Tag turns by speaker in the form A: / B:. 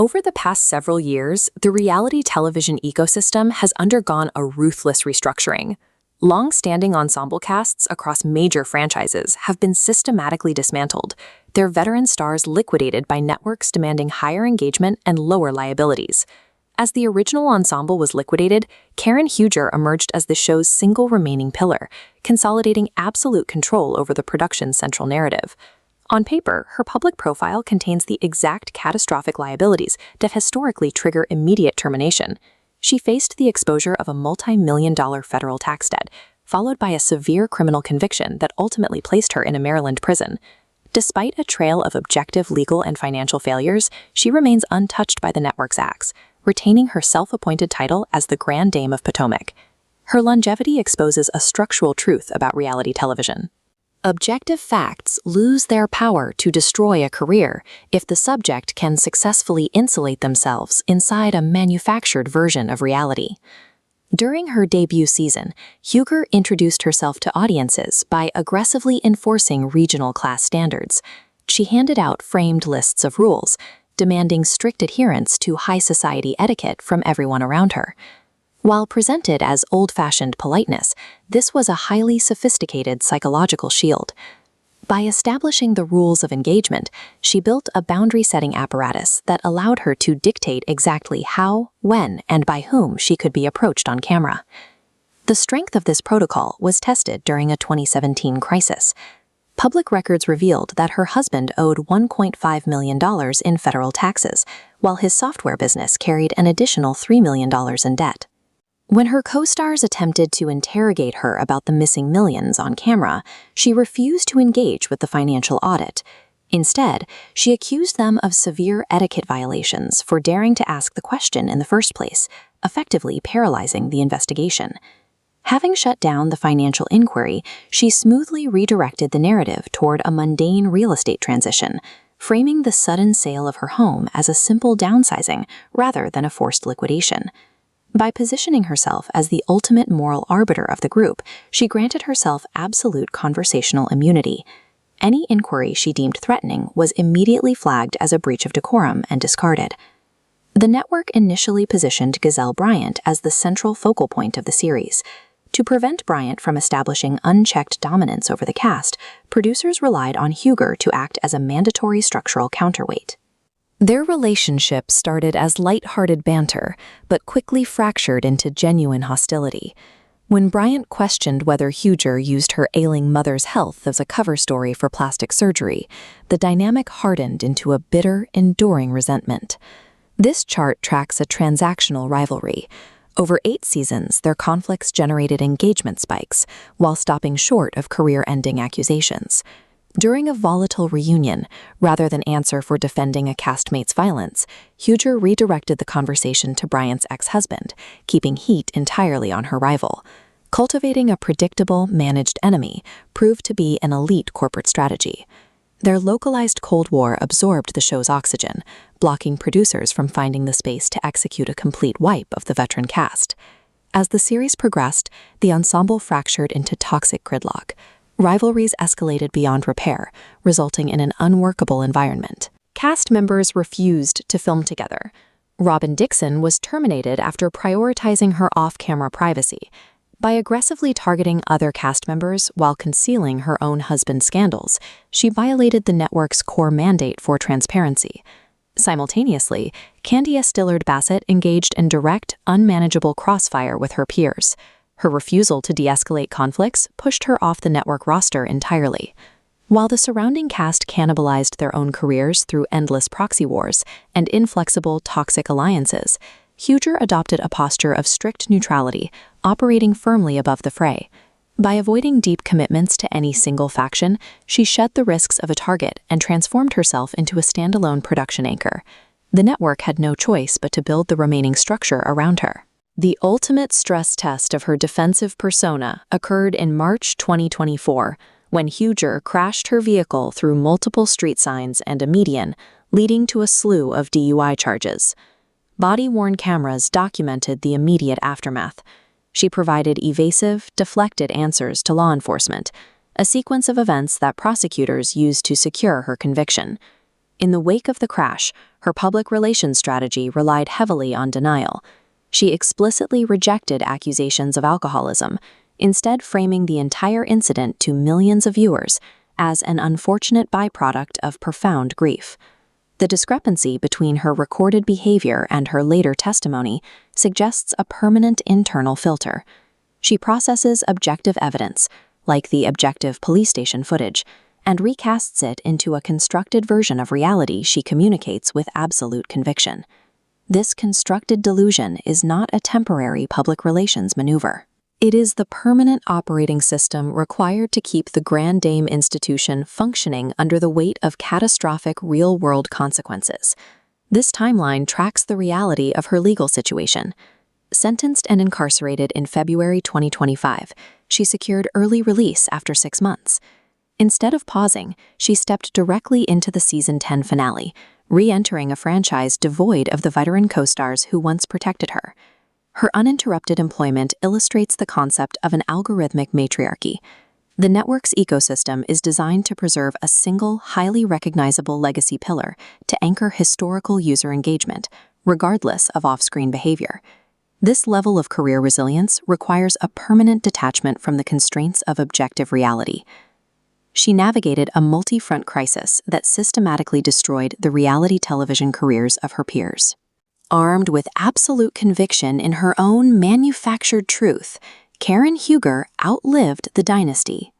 A: Over the past several years, the reality television ecosystem has undergone a ruthless restructuring. Long-standing ensemble casts across major franchises have been systematically dismantled, their veteran stars liquidated by networks demanding higher engagement and lower liabilities. As the original ensemble was liquidated, Karen Huger emerged as the show's single remaining pillar, consolidating absolute control over the production's central narrative. On paper, her public profile contains the exact catastrophic liabilities that historically trigger immediate termination. She faced the exposure of a multi-million-dollar federal tax debt, followed by a severe criminal conviction that ultimately placed her in a Maryland prison. Despite a trail of objective legal and financial failures, she remains untouched by the network's axe, retaining her self-appointed title as the Grand Dame of Potomac. Her longevity exposes a structural truth about reality television. Objective facts lose their power to destroy a career if the subject can successfully insulate themselves inside a manufactured version of reality. During her debut season, Huger introduced herself to audiences by aggressively enforcing regional class standards. She handed out framed lists of rules, demanding strict adherence to high society etiquette from everyone around her. While presented as old-fashioned politeness, this was a highly sophisticated psychological shield. By establishing the rules of engagement, she built a boundary-setting apparatus that allowed her to dictate exactly how, when, and by whom she could be approached on camera. The strength of this protocol was tested during a 2017 crisis. Public records revealed that her husband owed $1.5 million in federal taxes, while his software business carried an additional $3 million in debt. When her co-stars attempted to interrogate her about the missing millions on camera, she refused to engage with the financial audit. Instead, she accused them of severe etiquette violations for daring to ask the question in the first place, effectively paralyzing the investigation. Having shut down the financial inquiry, she smoothly redirected the narrative toward a mundane real estate transition, framing the sudden sale of her home as a simple downsizing rather than a forced liquidation. By positioning herself as the ultimate moral arbiter of the group, she granted herself absolute conversational immunity. Any inquiry she deemed threatening was immediately flagged as a breach of decorum and discarded. The network initially positioned Gizelle Bryant as the central focal point of the series. To prevent Bryant from establishing unchecked dominance over the cast, producers relied on Huger to act as a mandatory structural counterweight. Their relationship started as light-hearted banter, but quickly fractured into genuine hostility. When Bryant questioned whether Huger used her ailing mother's health as a cover story for plastic surgery, the dynamic hardened into a bitter, enduring resentment. This chart tracks a transactional rivalry. Over 8 seasons, their conflicts generated engagement spikes, while stopping short of career-ending accusations. During a volatile reunion, rather than answer for defending a castmate's violence, Huger redirected the conversation to Bryant's ex-husband, keeping heat entirely on her rival. Cultivating a predictable, managed enemy proved to be an elite corporate strategy. Their localized Cold War absorbed the show's oxygen, blocking producers from finding the space to execute a complete wipe of the veteran cast. As the series progressed, the ensemble fractured into toxic gridlock. Rivalries escalated beyond repair, resulting in an unworkable environment. Cast members refused to film together. Robyn Dixon was terminated after prioritizing her off-camera privacy. By aggressively targeting other cast members while concealing her own husband's scandals, she violated the network's core mandate for transparency. Simultaneously, Candiace Dillard Bassett engaged in direct, unmanageable crossfire with her peers. Her refusal to de-escalate conflicts pushed her off the network roster entirely. While the surrounding cast cannibalized their own careers through endless proxy wars and inflexible, toxic alliances, Huger adopted a posture of strict neutrality, operating firmly above the fray. By avoiding deep commitments to any single faction, she shed the risks of a target and transformed herself into a standalone production anchor. The network had no choice but to build the remaining structure around her. The ultimate stress test of her defensive persona occurred in March 2024, when Huger crashed her vehicle through multiple street signs and a median, leading to a slew of DUI charges. Body-worn cameras documented the immediate aftermath. She provided evasive, deflected answers to law enforcement, a sequence of events that prosecutors used to secure her conviction. In the wake of the crash, her public relations strategy relied heavily on denial. She explicitly rejected accusations of alcoholism, instead framing the entire incident to millions of viewers as an unfortunate byproduct of profound grief. The discrepancy between her recorded behavior and her later testimony suggests a permanent internal filter. She processes objective evidence, like the objective police station footage, and recasts it into a constructed version of reality she communicates with absolute conviction. This constructed delusion is not a temporary public relations maneuver. It is the permanent operating system required to keep the Grand Dame institution functioning under the weight of catastrophic real-world consequences. This timeline tracks the reality of her legal situation. Sentenced and incarcerated in February 2025, she secured early release after 6 months. Instead of pausing, she stepped directly into the season 10 finale, re-entering a franchise devoid of the veteran co-stars who once protected her. Her uninterrupted employment illustrates the concept of an algorithmic matriarchy. The network's ecosystem is designed to preserve a single, highly recognizable legacy pillar to anchor historical user engagement, regardless of off-screen behavior. This level of career resilience requires a permanent detachment from the constraints of objective reality. She navigated a multi-front crisis that systematically destroyed the reality television careers of her peers. Armed with absolute conviction in her own manufactured truth, Karen Huger outlived the dynasty.